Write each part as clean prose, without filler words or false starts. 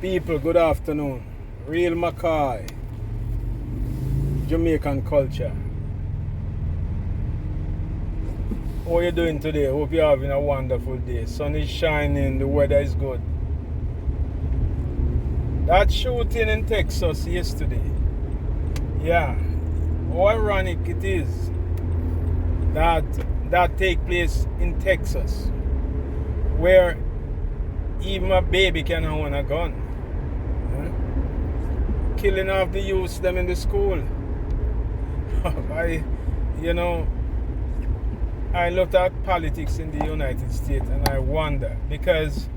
People, good afternoon. Real McCoy, Jamaican culture. How are you doing today? Hope you're having a wonderful day. Sun is shining, the weather is good. That shooting in Texas yesterday. Yeah. How ironic it is that take place in Texas, where even a baby can own a gun. Killing off the youths them in the school. I looked at politics in the United States and I wonder, because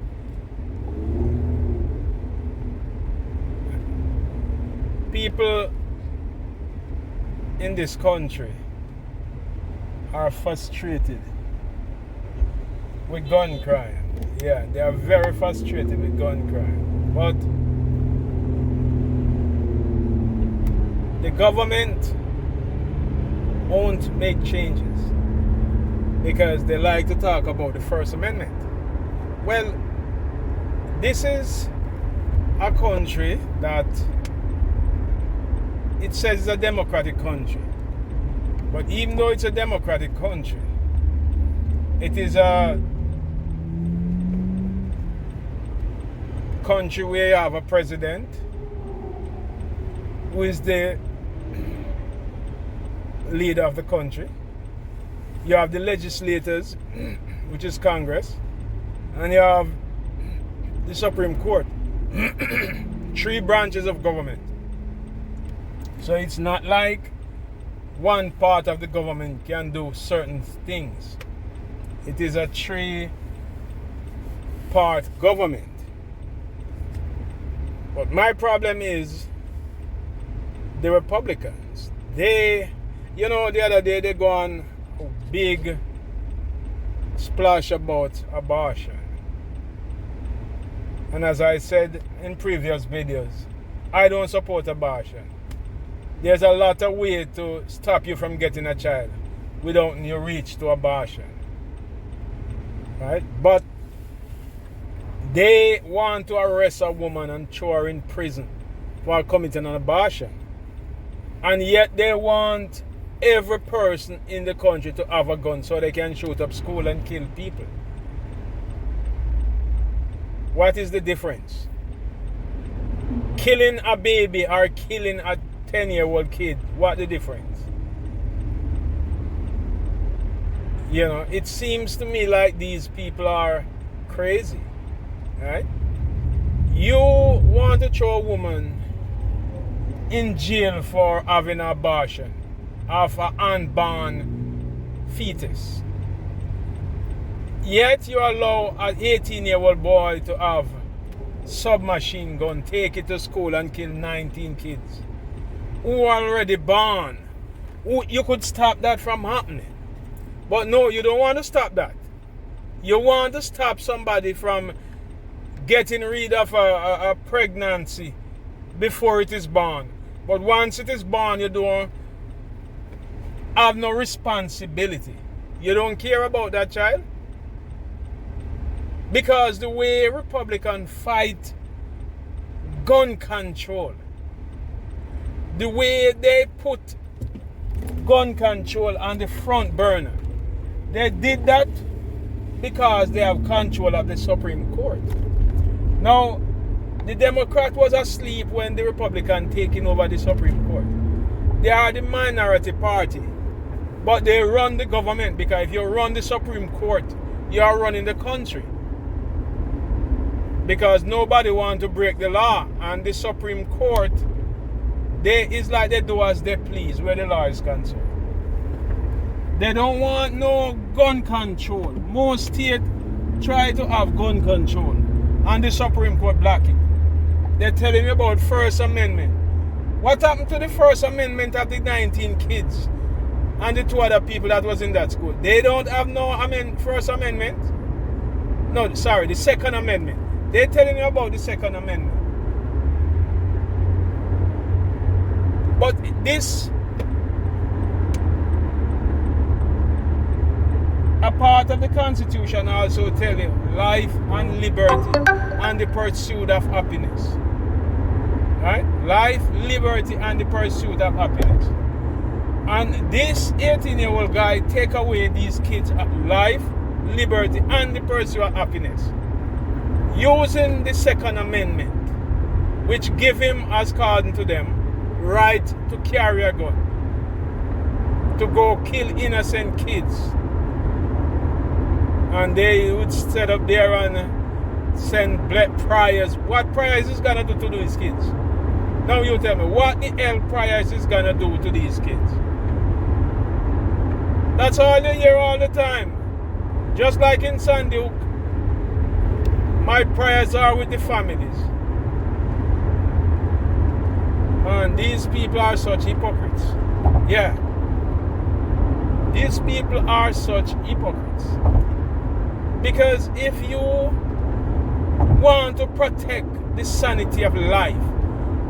people in this country are frustrated with gun crime. Yeah, they are very frustrated with gun crime. But the government won't make changes because they like to talk about the First Amendment. Well, this is a country that it says it's a democratic country. But even though it's a democratic country, it is a country where you have a president who is the leader of the country. You have the legislators, which is Congress, and you have the Supreme Court. 3 branches of government. So it's not like one part of the government can do certain things. It is a 3-part government. But my problem is the Republicans. The other day they go on a big splash about abortion. And as I said in previous videos, I don't support abortion. There's a lot of ways to stop you from getting a child without you reach to abortion. Right? But they want to arrest a woman and throw her in prison for committing an abortion. And yet they want every person in the country to have a gun so they can shoot up school and kill people. What is the difference? Killing a baby or killing a 10-year-old kid, what the difference? It seems to me like these people are crazy, right? You want to throw a woman in jail for having an abortion of an unborn fetus. Yet you allow an 18-year-old boy to have submachine gun, take it to school and kill 19 kids who are already born. You could stop that from happening. But no, you don't want to stop that. You want to stop somebody from getting rid of a pregnancy before it is born. But once it is born, you don't have no responsibility. You don't care about that child. Because the way Republicans fight gun control, the way they put gun control on the front burner, they did that because they have control of the Supreme Court. Now, the Democrat was asleep when the Republican taking over the Supreme Court. They are the minority party, but they run the government, because if you run the Supreme Court, you are running the country. Because nobody wants to break the law, and the Supreme Court, it's like they do as they please where the law is concerned. They don't want no gun control. Most states try to have gun control, and the Supreme Court block it. They're telling me about First Amendment. What happened to the First Amendment of the 19 kids and the 2 other people that was in that school? They don't have no First Amendment. No, sorry, the Second Amendment. They're telling you about the Second Amendment. But this a part of the Constitution also tell you life and liberty and the pursuit of happiness. Right? Life, liberty, and the pursuit of happiness. And this 18-year-old guy take away these kids' life, liberty, and the pursuit of happiness, using the Second Amendment, which give him, as according to them, right to carry a gun, to go kill innocent kids. And they would set up there and send prayers. What prayers is gonna do to these kids? Now you tell me, what the hell prayers is gonna do to these kids? That's all you hear all the time. Just like in Sandy Hook, my prayers are with the families. And these people are such hypocrites. Yeah. These people are such hypocrites. Because if you want to protect the sanity of life,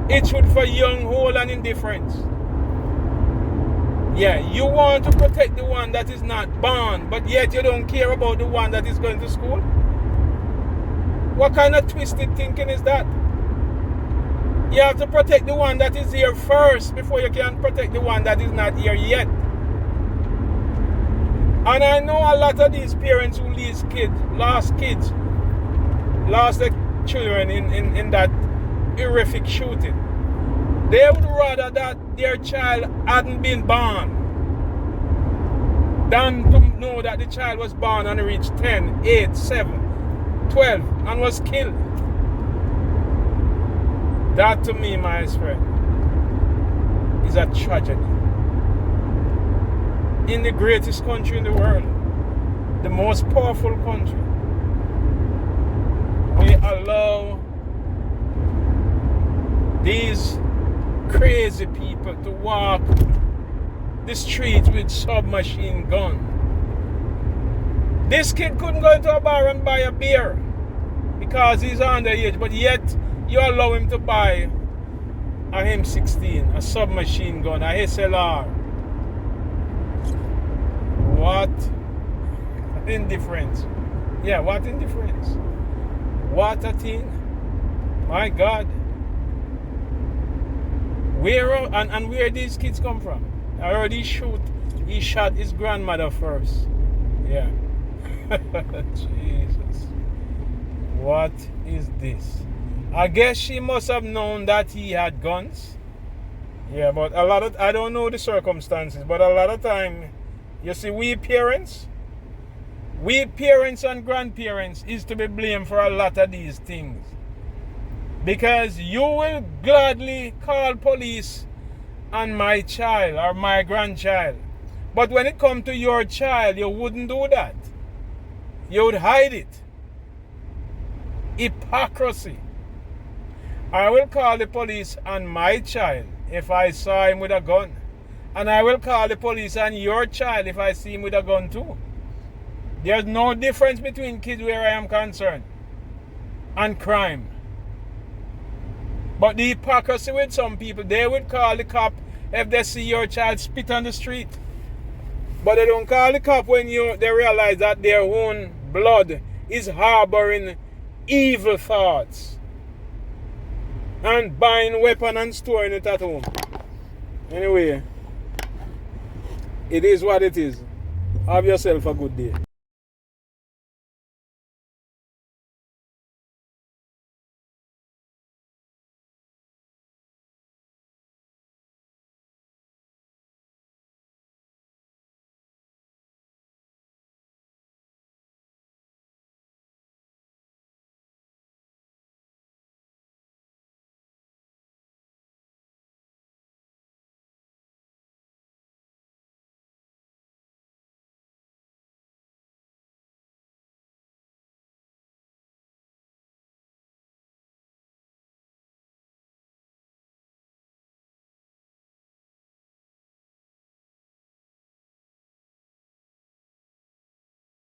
it should for young, old, and indifferent. Yeah, you want to protect the one that is not born, but yet you don't care about the one that is going to school? What kind of twisted thinking is that? You have to protect the one that is here first before you can protect the one that is not here yet. And I know a lot of these parents who lost their children in that horrific shooting. They would rather that their child hadn't been born than to know that the child was born and reached 10, 8, 7, 12 and was killed. That to me, my friend, is a tragedy. In the greatest country in the world, the most powerful country, we allow these crazy people to walk the streets with submachine gun. This kid couldn't go into a bar and buy a beer because he's underage, but yet you allow him to buy a M16, a submachine gun, a SLR. What indifference. Yeah, what indifference. What a thing. My God. Where these kids come from? I heard he shot his grandmother first. Yeah. Jesus. What is this? I guess she must have known that he had guns. Yeah, but I don't know the circumstances, but a lot of time, you see, we parents and grandparents is to be blamed for a lot of these things. Because you will gladly call police on my child or my grandchild. But when it comes to your child, you wouldn't do that. You would hide it. Hypocrisy. I will call the police on my child if I saw him with a gun. And I will call the police on your child if I see him with a gun too. There's no difference between kids where I am concerned and crime. But the hypocrisy with some people, they would call the cop if they see your child spit on the street. But they don't call the cop when they realize that their own blood is harboring evil thoughts and buying weapon and storing it at home. Anyway, it is what it is. Have yourself a good day.